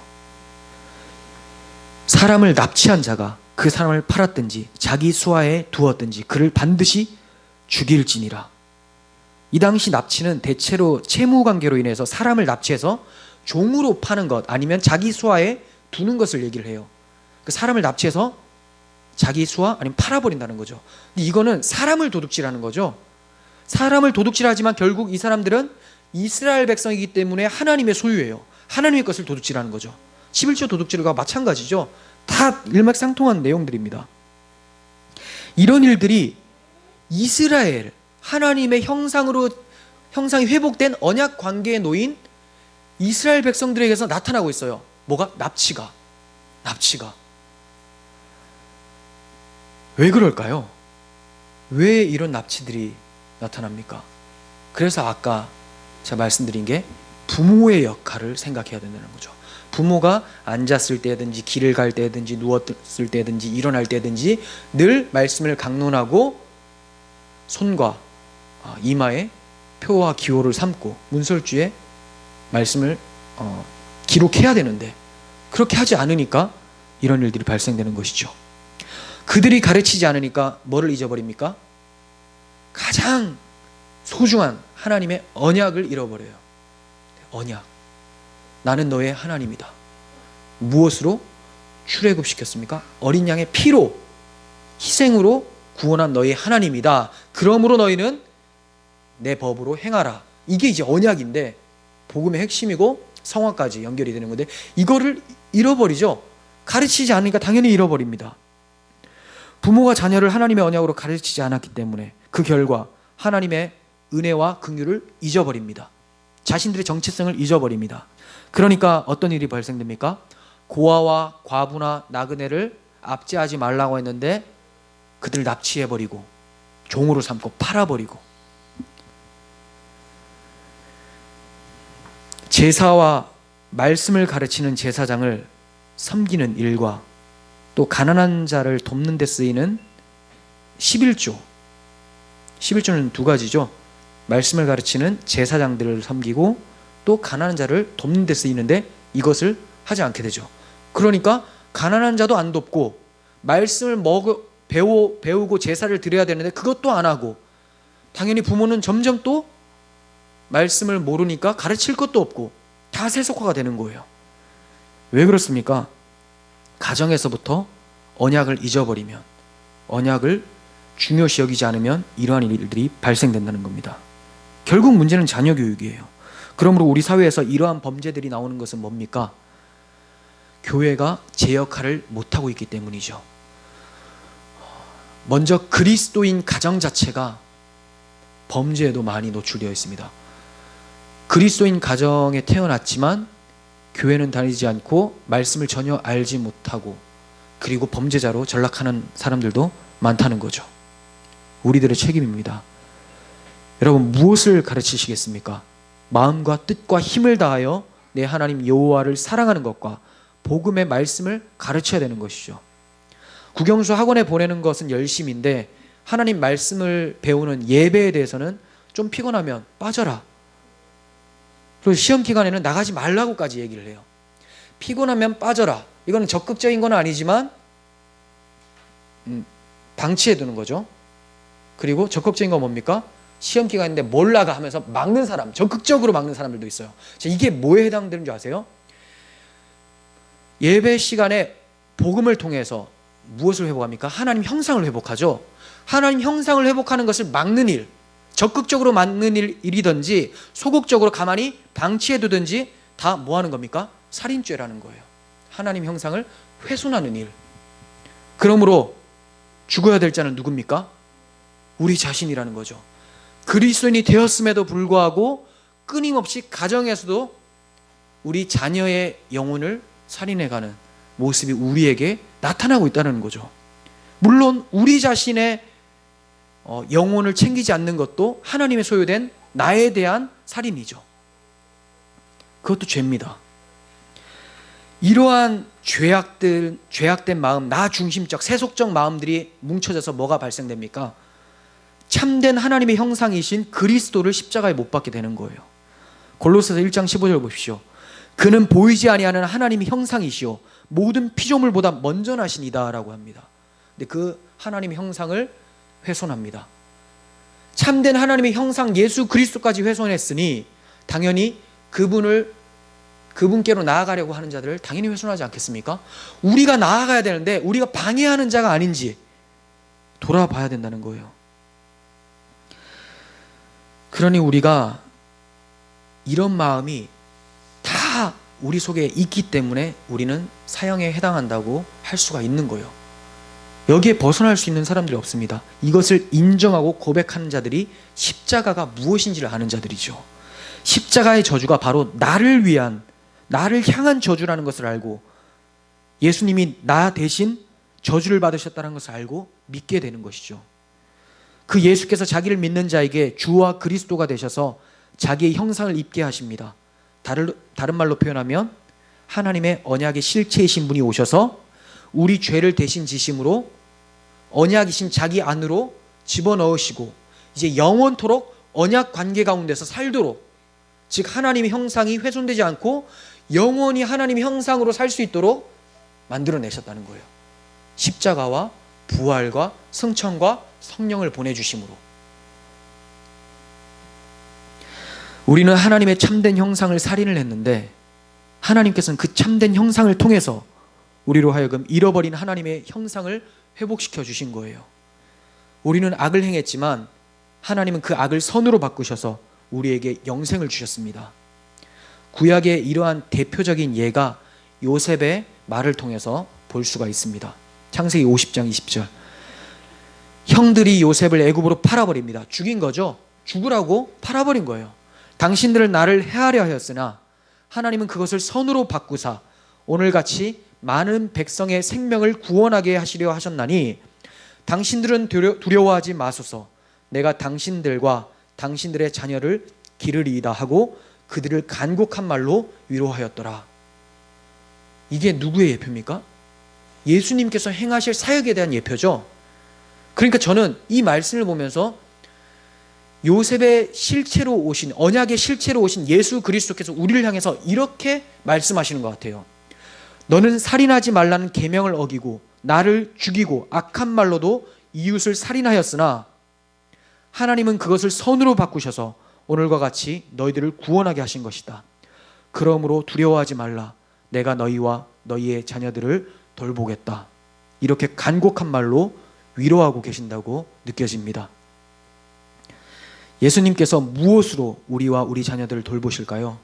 사람을 납치한 자가 그 사람을 팔았든지 자기 수하에 두었든지 그를 반드시 죽일지니라. 이 당시 납치는 대체로 채무관계로 인해서 사람을 납치해서 종으로 파는 것 아니면 자기 수하에 두는 것을 얘기를 해요. 그 사람을 납치해서 자기 수하 아니면 팔아버린다는 거죠. 근데 이거는 사람을 도둑질하는 거죠. 사람을 도둑질하지만 결국 이 사람들은 이스라엘 백성이기 때문에 하나님의 소유예요. 하나님의 것을 도둑질하는 거죠. 11조 도둑질과 마찬가지죠. 다 일맥상통한 내용들입니다. 이런 일들이 이스라엘 하나님의 형상이 회복된 언약 관계에 놓인 이스라엘 백성들에게서 나타나고 있어요. 뭐가? 납치가. 왜 그럴까요? 왜 이런 납치들이 나타납니까? 그래서 아까 제가 말씀드린 게 부모의 역할을 생각해야 된다는 거죠. 부모가 앉았을 때든지 길을 갈 때든지 누웠을 때든지 일어날 때든지 늘 말씀을 강론하고 손과 이마에 표와 기호를 삼고 문설주에 말씀을 기록해야 되는데 그렇게 하지 않으니까 이런 일들이 발생되는 것이죠. 그들이 가르치지 않으니까 뭐를 잊어버립니까? 가장 소중한 하나님의 언약을 잃어버려요. 언약. 나는 너의 하나님이다. 무엇으로 출애굽시켰습니까? 어린 양의 피로 희생으로 구원한 너의 하나님이다. 그러므로 너희는 내 법으로 행하라. 이게 이제 언약인데 복음의 핵심이고 성화까지 연결이 되는 건데 이거를 잃어버리죠. 가르치지 않으니까 당연히 잃어버립니다. 부모가 자녀를 하나님의 언약으로 가르치지 않았기 때문에 그 결과 하나님의 은혜와 긍휼을 잊어버립니다. 자신들의 정체성을 잊어버립니다. 그러니까 어떤 일이 발생됩니까? 고아와 과부나 나그네를 압제하지 말라고 했는데 그들을 납치해버리고 종으로 삼고 팔아버리고 제사와 말씀을 가르치는 제사장을 섬기는 일과 또 가난한 자를 돕는 데 쓰이는 11조는 두 가지죠. 말씀을 가르치는 제사장들을 섬기고 또 가난한 자를 돕는 데 쓰이는데 이것을 하지 않게 되죠. 그러니까 가난한 자도 안 돕고 말씀을 배우고 제사를 드려야 되는데 그것도 안 하고 당연히 부모는 점점 또 말씀을 모르니까 가르칠 것도 없고 다 세속화가 되는 거예요. 왜 그렇습니까? 가정에서부터 언약을 잊어버리면 언약을 중요시 여기지 않으면 이러한 일들이 발생된다는 겁니다. 결국 문제는 자녀 교육이에요. 그러므로 우리 사회에서 이러한 범죄들이 나오는 것은 뭡니까? 교회가 제 역할을 못하고 있기 때문이죠. 먼저 그리스도인 가정 자체가 범죄에도 많이 노출되어 있습니다. 그리스도인 가정에 태어났지만 교회는 다니지 않고 말씀을 전혀 알지 못하고 그리고 범죄자로 전락하는 사람들도 많다는 거죠. 우리들의 책임입니다. 여러분 무엇을 가르치시겠습니까? 마음과 뜻과 힘을 다하여 내 하나님 여호와를 사랑하는 것과 복음의 말씀을 가르쳐야 되는 것이죠. 국영수 학원에 보내는 것은 열심인데 하나님 말씀을 배우는 예배에 대해서는 좀 피곤하면 빠져라. 그리고 시험 기간에는 나가지 말라고까지 얘기를 해요. 피곤하면 빠져라. 이거는 적극적인 건 아니지만 방치해 두는 거죠. 그리고 적극적인 건 뭡니까? 시험 기간인데 뭘 나가 하면서 막는 사람, 적극적으로 막는 사람들도 있어요. 이게 뭐에 해당되는 줄 아세요? 예배 시간에 복음을 통해서 무엇을 회복합니까? 하나님 형상을 회복하죠. 하나님 형상을 회복하는 것을 막는 일, 적극적으로 막는 일이든지 소극적으로 가만히 방치해두든지 다 뭐 하는 겁니까? 살인죄라는 거예요. 하나님 형상을 훼손하는 일. 그러므로 죽어야 될 자는 누굽니까? 우리 자신이라는 거죠. 그리스도인이 되었음에도 불구하고 끊임없이 가정에서도 우리 자녀의 영혼을 살인해가는 모습이 우리에게 나타나고 있다는 거죠. 물론 우리 자신의 영혼을 챙기지 않는 것도 하나님의 소유된 나에 대한 살인이죠. 그것도 죄입니다. 이러한 죄악된 마음, 나 중심적 세속적 마음들이 뭉쳐져서 뭐가 발생됩니까? 참된 하나님의 형상이신 그리스도를 십자가에 못 박게 되는 거예요. 골로새서 1장 15절 보십시오. 그는 보이지 아니하는 하나님의 형상이시오 모든 피조물보다 먼저 나시니다 라고 합니다. 근데 그 하나님의 형상을 훼손합니다. 참된 하나님의 형상 예수 그리스도까지 훼손했으니 당연히 그분께로 나아가려고 하는 자들을 당연히 훼손하지 않겠습니까? 우리가 나아가야 되는데 우리가 방해하는 자가 아닌지 돌아봐야 된다는 거예요. 그러니 우리가 이런 마음이 다 우리 속에 있기 때문에 우리는 사형에 해당한다고 할 수가 있는 거예요. 여기에 벗어날 수 있는 사람들이 없습니다. 이것을 인정하고 고백하는 자들이 십자가가 무엇인지를 아는 자들이죠. 십자가의 저주가 바로 나를 향한 저주라는 것을 알고 예수님이 나 대신 저주를 받으셨다는 것을 알고 믿게 되는 것이죠. 그 예수께서 자기를 믿는 자에게 주와 그리스도가 되셔서 자기의 형상을 입게 하십니다. 다른 말로 표현하면 하나님의 언약의 실체이신 분이 오셔서 우리 죄를 대신 지심으로 언약이신 자기 안으로 집어넣으시고 이제 영원토록 언약 관계 가운데서 살도록, 즉 하나님의 형상이 훼손되지 않고 영원히 하나님의 형상으로 살 수 있도록 만들어내셨다는 거예요. 십자가와 부활과 승천과 성령을 보내주심으로. 우리는 하나님의 참된 형상을 살인을 했는데 하나님께서는 그 참된 형상을 통해서 우리로 하여금 잃어버린 하나님의 형상을 회복시켜 주신 거예요. 우리는 악을 행했지만 하나님은 그 악을 선으로 바꾸셔서 우리에게 영생을 주셨습니다. 구약의 이러한 대표적인 예가 요셉의 말을 통해서 볼 수가 있습니다. 창세기 50장 20절. 형들이 요셉을 애굽으로 팔아버립니다. 죽인 거죠. 죽으라고 팔아버린 거예요. 당신들은 나를 해하려 하였으나 하나님은 그것을 선으로 바꾸사 오늘같이 많은 백성의 생명을 구원하게 하시려 하셨나니 당신들은 두려워하지 마소서. 내가 당신들과 당신들의 자녀를 기르리이다 하고 그들을 간곡한 말로 위로하였더라. 이게 누구의 예표입니까? 예수님께서 행하실 사역에 대한 예표죠. 그러니까 저는 이 말씀을 보면서 요셉의 실체로 오신, 언약의 실체로 오신 예수 그리스도께서 우리를 향해서 이렇게 말씀하시는 것 같아요. 너는 살인하지 말라는 계명을 어기고 나를 죽이고 악한 말로도 이웃을 살인하였으나 하나님은 그것을 선으로 바꾸셔서 오늘과 같이 너희들을 구원하게 하신 것이다. 그러므로 두려워하지 말라. 내가 너희와 너희의 자녀들을 돌보겠다. 이렇게 간곡한 말로 위로하고 계신다고 느껴집니다. 예수님께서 무엇으로 우리와 우리 자녀들을 돌보실까요?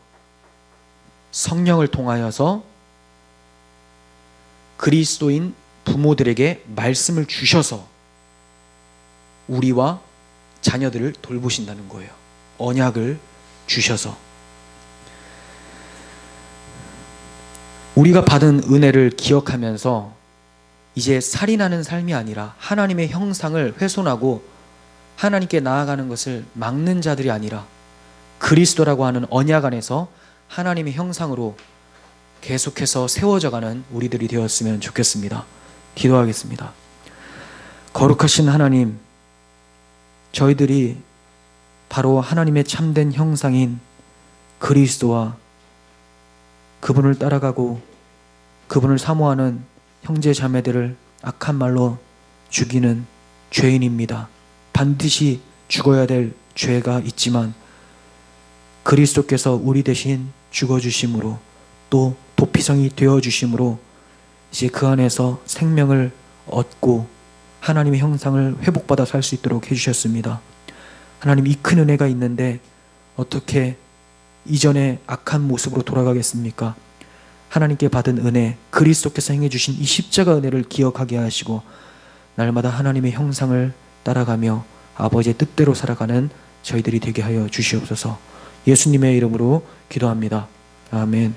성령을 통하여서 그리스도인 부모들에게 말씀을 주셔서 우리와 자녀들을 돌보신다는 거예요. 언약을 주셔서. 우리가 받은 은혜를 기억하면서 이제 살인하는 삶이 아니라 하나님의 형상을 훼손하고 하나님께 나아가는 것을 막는 자들이 아니라 그리스도라고 하는 언약 안에서 하나님의 형상으로 계속해서 세워져가는 우리들이 되었으면 좋겠습니다. 기도하겠습니다. 거룩하신 하나님, 저희들이 바로 하나님의 참된 형상인 그리스도와 그분을 따라가고 그분을 사모하는 형제 자매들을 악한 말로 죽이는 죄인입니다. 반드시 죽어야 될 죄가 있지만 그리스도께서 우리 대신 죽어주심으로 또 도피성이 되어주심으로 이제 그 안에서 생명을 얻고 하나님의 형상을 회복받아 살 수 있도록 해주셨습니다. 하나님, 이 큰 은혜가 있는데 어떻게 이전의 악한 모습으로 돌아가겠습니까? 하나님께 받은 은혜, 그리스도께서 행해주신 이 십자가 은혜를 기억하게 하시고 날마다 하나님의 형상을 따라가며 아버지의 뜻대로 살아가는 저희들이 되게 하여 주시옵소서. 예수님의 이름으로 기도합니다. 아멘.